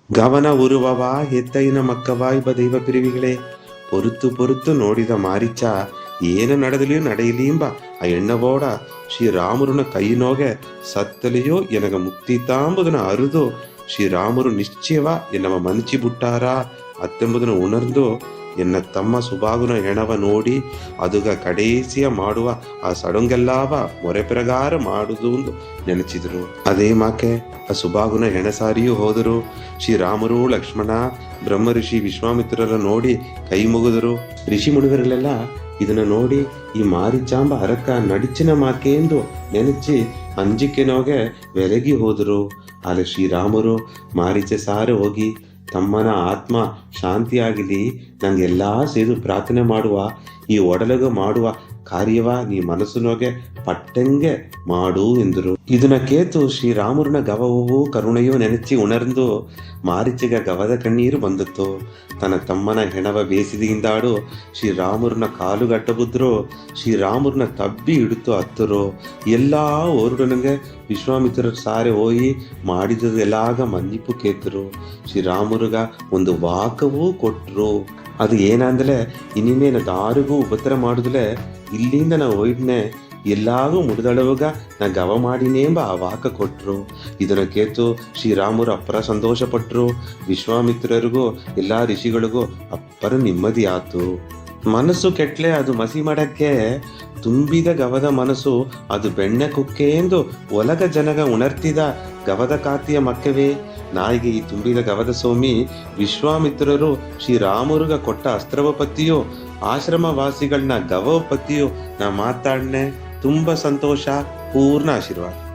ಗವನ ಉರುವವ ಹೆತ್ತೈನ ಮಕ್ಕವ ಇಬ್ಬ ದೈವ ಪಿರಿವಿಗಳೇ பொறுத்து பொறுத்து ನೋಡಿದ ಮಾರಿಚ ಏನು ನಡೆದಲಿಯೂ ನಡೆಯಲೀಂಬ ಆ ಎಣ್ಣಬೋಡ ಶ್ರೀರಾಮರುನ ಕೈನೋಗೆ ಸತ್ತಲೆಯೋ ಎನಗ ಮುಕ್ತಿ ತಾಂಬುದನ ಅರುದು ಶ್ರೀರಾಮರು ನಿಶ್ಚಯವ ಎನ್ನವ ಮನಚಿ ಬಿಟ್ಟಾರ ಅತ್ತೆಂಬುದನ್ನು ಉಣರ್ದು ಎನ್ನ ತಮ್ಮ ಸುಬಾಗುನ ಹೆಣವ ನೋಡಿ ಅದುಗ ಕಡೇಸಿಯ ಮಾಡುವ ಆ ಸಡಂಗೆಲ್ಲಾವ ಮೊರೆ ಪ್ರಗಾರ ಮಾಡುದು ಎಂದು ನೆನಚಿದ್ರು. ಅದೇ ಮಾಕೆ ಆ ಸುಬಾಗುನ ಹೆಣಸಾರಿಯೂ ಹೋದರು. ಶ್ರೀರಾಮರು ಲಕ್ಷ್ಮಣ ಬ್ರಹ್ಮ ಋಷಿ ವಿಶ್ವಾಮಿತ್ರರ ನೋಡಿ ಕೈ ಮುಗಿದರು. ಋಷಿ ಮುನಿವರೆಲ್ಲ ಇದನ್ನ ನೋಡಿ ಈ ಮಾರಿಚಾಂಬ ಹರಕ ನಡಿಚಿನ ಮಾಕೆ ಎಂದು ನೆನಚಿ ಅಂಜಿಕೆನೋಗೆ ಬೆರಗಿ ಹೋದರು. ಆದರೆ ಶ್ರೀರಾಮರು ಮಾರಿಚೆ ಸಾರೆ ಹೋಗಿ ತಮ್ಮನ ಆತ್ಮ ಶಾಂತಿಯಾಗಲಿ ನಂಗೆಲ್ಲಾ ಸೇದು ಪ್ರಾರ್ಥನೆ ಮಾಡುವ ಈ ಒಡಲಗ ಮಾಡುವ ಕಾರ್ಯವ ನೀ ಮನಸ್ಸಿನೋಗೆ ಪಟ್ಟಂಗೆ ಮಾಡು ಎಂದರು. ಇದನ್ನ ಕೇತು ಶ್ರೀರಾಮುರನ ಗವವು ಕರುಣೆಯೋ ನೆನಚಿ ಉಣರ್ದು ಮಾರಿಚಿಗ ಗವದ ಕಣ್ಣೀರು ಬಂದಿತ್ತು. ತನ್ನ ತಮ್ಮನ ಹೆಣವ ಬೇಸಿದಿಂದಾಡು ಶ್ರೀರಾಮುರನ ಕಾಲುಗಟ್ಟಬುದ್ರು. ಶ್ರೀರಾಮುರನ ತಬ್ಬಿ ಹಿಡಿತು ಹತ್ತರು. ಎಲ್ಲಾ ಓರುಡನಗೆ ವಿಶ್ವಾಮಿತ್ರರ ಸಾರೆ ಹೋಗಿ ಮಾಡಿದೆಲ್ಲಾಗ ಮನ್ನಿಪ್ಪು ಕೇತರು. ಶ್ರೀರಾಮುರ್ಗ ಒಂದು ವಾಕವೂ ಕೊಟ್ರು. ಅದು ಏನಂದ್ರೆ ಇನ್ನಿನ್ನೇನು ದಾರಿಗೂ ಉಪದ್ರ ಮಾಡುದಲೆ ಇಲ್ಲಿಂದ ನಾ ಹೋಯ್ಡ್ನೆ ಎಲ್ಲಾಗೂ ಮುಡ್ದಳವಾಗ ನಾ ಗವ ಮಾಡಿನೇಂಬ ಆ ವಾಕ ಕೊಟ್ರು. ಇದನ್ನ ಕೇತು ಶ್ರೀರಾಮರು ಅಪ್ಪರ ಸಂತೋಷ ಪಟ್ರು. ವಿಶ್ವಾಮಿತ್ರರಿಗೂ ಎಲ್ಲಾ ಋಷಿಗಳಿಗೂ ಅಪ್ಪರ ನೆಮ್ಮದಿ ಆತು. ಮನಸ್ಸು ಕೆಟ್ಲೆ ಅದು ಮಸಿ ಮಾಡಕ್ಕೆ ತುಂಬಿದ ಗವದ ಮನಸ್ಸು ಅದು ಬೆಣ್ಣೆ ಕುಕ್ಕೆ ಎಂದು ಒಲಗ ಜನಗ ಉಣರ್ತಿದ ಗವದ ಕಾತಿಯ ಮಕ್ಕವೇ. ನಾಯಿಗೆ ಈ ತುಂಬಿದ ಗವದ ಸೋಮಿ ವಿಶ್ವಾಮಿತ್ರರು ಶ್ರೀರಾಮುರ್ಗ ಕೊಟ್ಟ ಅಸ್ತ್ರವ ಪತಿಯೋ ಆಶ್ರಮವಾಸಿಗಳನ್ನ ಗವ ಪತಿಯೋ ನಾ ಮಾತಾಡ್ನೆ. ತುಂಬ ಸಂತೋಷ, ಪೂರ್ಣ ಆಶೀರ್ವಾದ.